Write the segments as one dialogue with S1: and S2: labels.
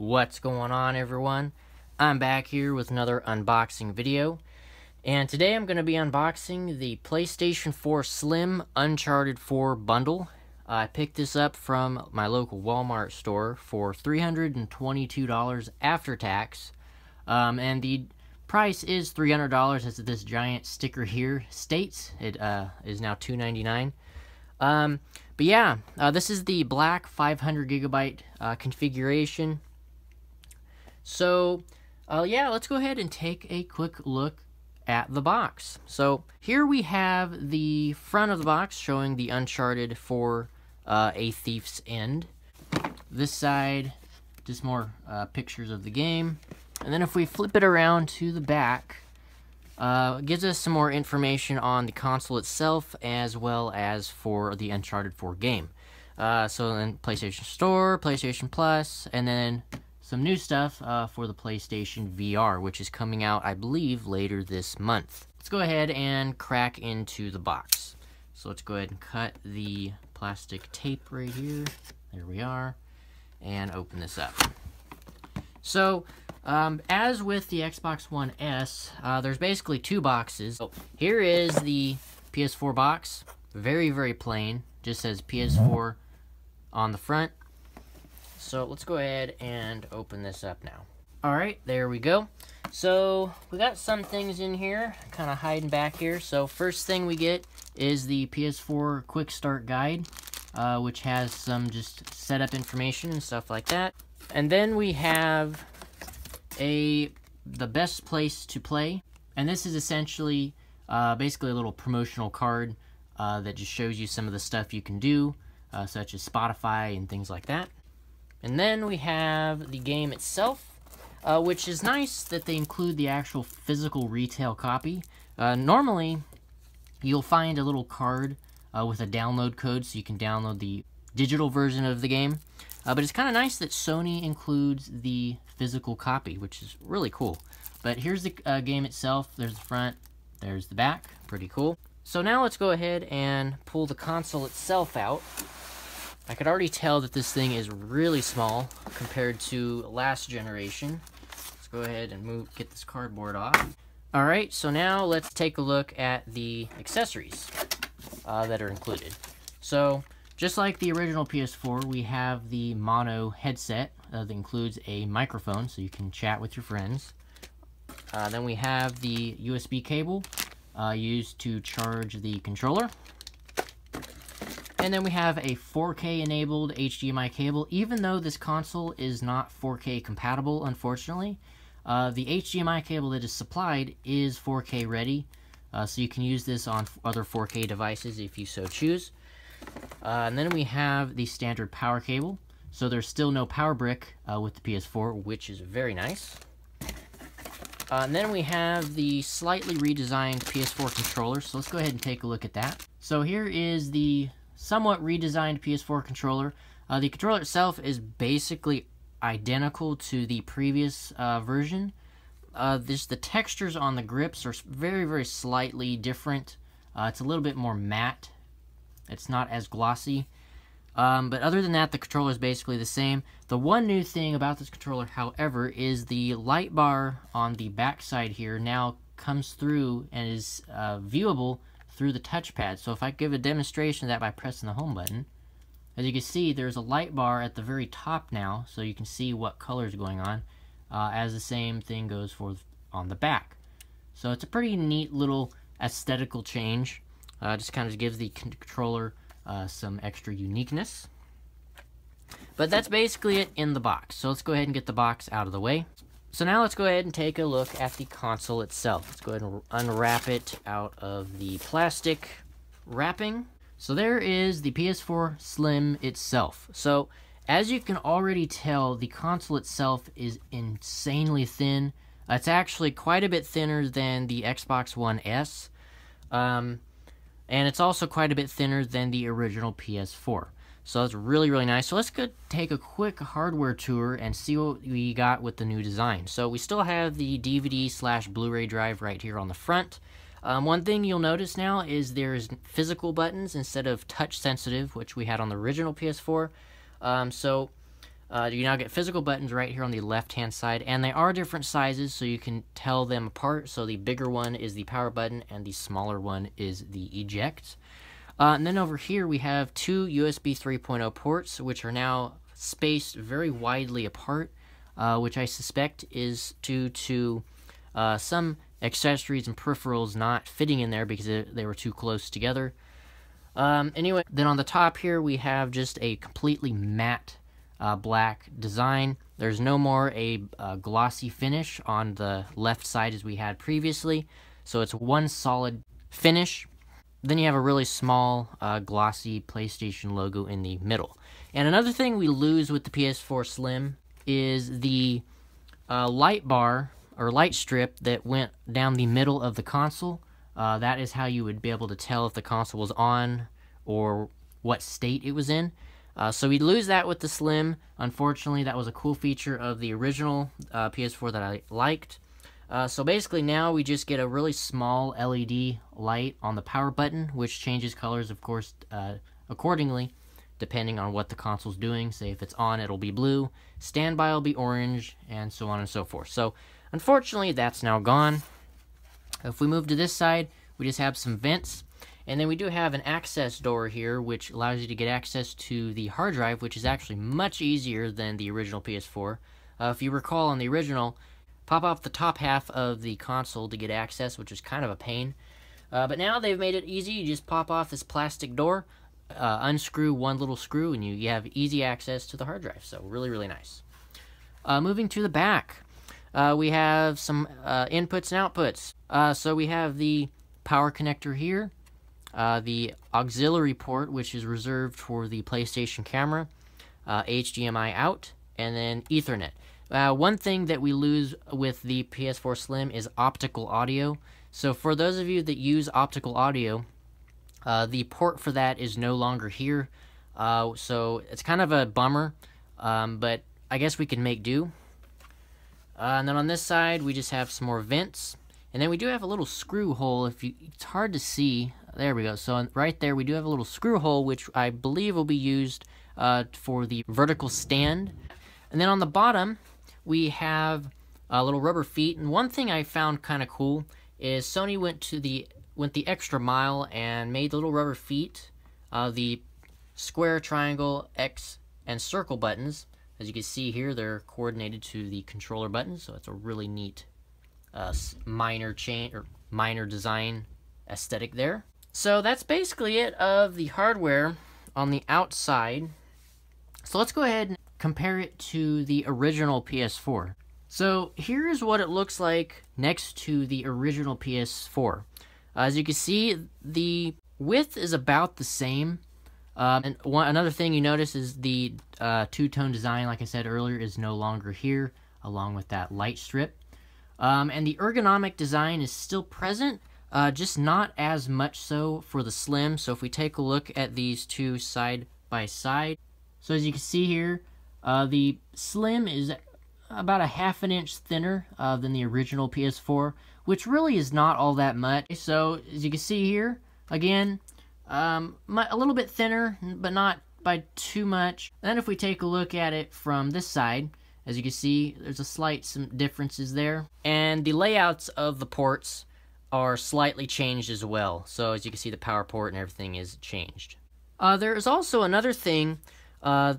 S1: What's going on, everyone? I'm back here with another unboxing video, and today I'm going to be unboxing the PlayStation 4 Slim Uncharted 4 bundle. I picked this up from my local Walmart store for $322 after tax, and the price is $300 as this giant sticker here states. It is now $299. But yeah, this is the black 500 gigabyte configuration. So, yeah, let's go ahead and take a quick look at the box. So, here we have the front of the box showing the Uncharted for A Thief's End. This side, just more pictures of the game. And then if we flip it around to the back, it gives us some more information on the console itself, as well as for the Uncharted 4 game. So then PlayStation Store, PlayStation Plus, and then some new stuff for the PlayStation VR, which is coming out, I believe, later this month. Let's go ahead and crack into the box. So let's go ahead and cut the plastic tape right here. There we are. And open this up. So, as with the Xbox One S, there's basically two boxes. So here is the PS4 box. Very, very plain. Just says PS4 on the front. So let's go ahead and open this up now. Alright, there we go. So we got some things in here, kind of hiding back here. So first thing we get is the PS4 Quick Start Guide, which has some just setup information and stuff like that. And then we have the best place to play. And this is essentially basically a little promotional card that just shows you some of the stuff you can do, such as Spotify and things like that. And then we have the game itself, which is nice that they include the actual physical retail copy. Normally, you'll find a little card with a download code so you can download the digital version of the game. But it's kind of nice that Sony includes the physical copy, which is really cool. But here's the game itself. There's the front, there's the back. Pretty cool. So now let's go ahead and pull the console itself out. I could already tell that this thing is really small compared to last generation. Let's go ahead and get this cardboard off. Alright, so now let's take a look at the accessories that are included. So, just like the original PS4, we have the mono headset that includes a microphone so you can chat with your friends. Then we have the USB cable used to charge the controller. And then we have a 4K enabled HDMI cable. Even though this console is not 4K compatible, unfortunately, the HDMI cable that is supplied is 4K ready. So you can use this on other 4K devices if you so choose. And then we have the standard power cable. So there's still no power brick with the PS4, which is very nice. And then we have the slightly redesigned PS4 controller. So let's go ahead and take a look at that. So here is the somewhat redesigned PS4 controller. The controller itself is basically identical to the previous version. The textures on the grips are very, very slightly different. It's a little bit more matte. It's not as glossy. But other than that, the controller is basically the same. The one new thing about this controller, however, is the light bar on the back side here now comes through and is viewable through the touchpad. So if I give a demonstration of that by pressing the home button, as you can see, there's a light bar at the very top now, so you can see what color is going on, as the same thing goes for on the back. So it's a pretty neat little aesthetical change. Just kind of gives the controller some extra uniqueness. But that's basically it in the box. So let's go ahead and get the box out of the way. So now let's go ahead and take a look at the console itself. Let's go ahead and unwrap it out of the plastic wrapping. So there is the PS4 Slim itself. So as you can already tell, the console itself is insanely thin. It's actually quite a bit thinner than the Xbox One S. And it's also quite a bit thinner than the original PS4. So that's really, really nice. So let's go take a quick hardware tour and see what we got with the new design. So we still have the DVD/Blu-ray drive right here on the front. One thing you'll notice now is there's physical buttons instead of touch sensitive, which we had on the original PS4. You now get physical buttons right here on the left-hand side, and they are different sizes, so you can tell them apart. So the bigger one is the power button, and the smaller one is the eject. And then over here, we have two USB 3.0 ports, which are now spaced very widely apart, which I suspect is due to some accessories and peripherals not fitting in there because they were too close together. Anyway, then on the top here, we have just a completely matte black design. There's no more a glossy finish on the left side as we had previously, so it's one solid finish. Then you have a really small glossy PlayStation logo in the middle. And another thing we lose with the PS4 Slim is the light bar or light strip that went down the middle of the console. That is how you would be able to tell if the console was on or what state it was in. So we'd lose that with the Slim. Unfortunately, that was a cool feature of the original PS4 that I liked. So basically now we just get a really small LED light on the power button, which changes colors, of course, accordingly, depending on what the console's doing. Say if it's on, it'll be blue, standby will be orange, and so on and so forth. So unfortunately, that's now gone. If we move to this side, we just have some vents. And then we do have an access door here, which allows you to get access to the hard drive, which is actually much easier than the original PS4. If you recall, on the original, pop off the top half of the console to get access, which is kind of a pain. But now they've made it easy. You just pop off this plastic door, unscrew one little screw, and you have easy access to the hard drive. So really, really nice. Moving to the back, we have some inputs and outputs. So we have the power connector here, the auxiliary port, which is reserved for the PlayStation camera, HDMI out, and then Ethernet. One thing that we lose with the PS4 Slim is optical audio. So for those of you that use optical audio, the port for that is no longer here. So it's kind of a bummer, but I guess we can make do. And then on this side, we just have some more vents. And then we do have a little screw hole. It's hard to see. There we go. So right there, we do have a little screw hole, which I believe will be used for the vertical stand. And then on the bottom, we have little rubber feet. And one thing I found kind of cool is Sony went the extra mile and made the little rubber feet, the square, triangle, X, and circle buttons. As you can see here, they're coordinated to the controller buttons, so it's a really neat minor design aesthetic there. So that's basically it of the hardware on the outside. So let's go ahead and compare it to the original PS4. So here is what it looks like next to the original PS4. As you can see, the width is about the same. And another thing you notice is the two-tone design, like I said earlier, is no longer here, along with that light strip. And the ergonomic design is still present, just not as much so for the Slim. So if we take a look at these two side by side, so as you can see here, the Slim is about a ½ inch thinner than the original PS4, which really is not all that much. So as you can see here, again, a little bit thinner, but not by too much. Then if we take a look at it from this side, as you can see, there's some differences there. And the layouts of the ports are slightly changed as well. So as you can see, the power port and everything is changed. There is also another thing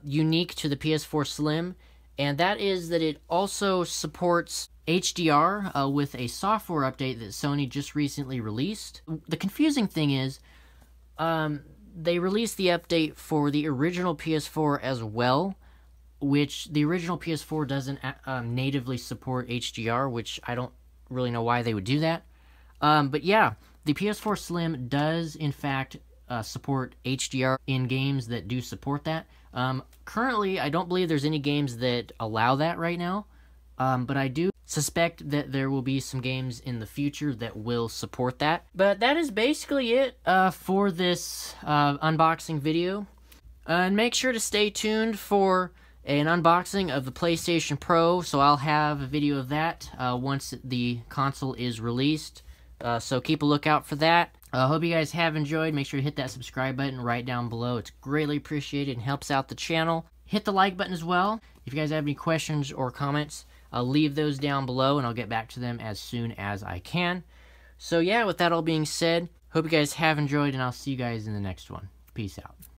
S1: unique to the PS4 Slim, and that is that it also supports HDR with a software update that Sony just recently released. The confusing thing is, they released the update for the original PS4 as well, which the original PS4 doesn't natively support HDR, which I don't really know why they would do that. But yeah, the PS4 Slim does in fact support HDR in games that do support that. Currently, I don't believe there's any games that allow that right now, but I do suspect that there will be some games in the future that will support that. But that is basically it for this unboxing video. And make sure to stay tuned for an unboxing of the PlayStation Pro, so I'll have a video of that once the console is released. So keep a lookout for that. I hope you guys have enjoyed. Make sure to hit that subscribe button right down below. It's greatly appreciated and helps out the channel. Hit the like button as well. If you guys have any questions or comments, I'll leave those down below and I'll get back to them as soon as I can. So yeah, with that all being said, hope you guys have enjoyed and I'll see you guys in the next one. Peace out.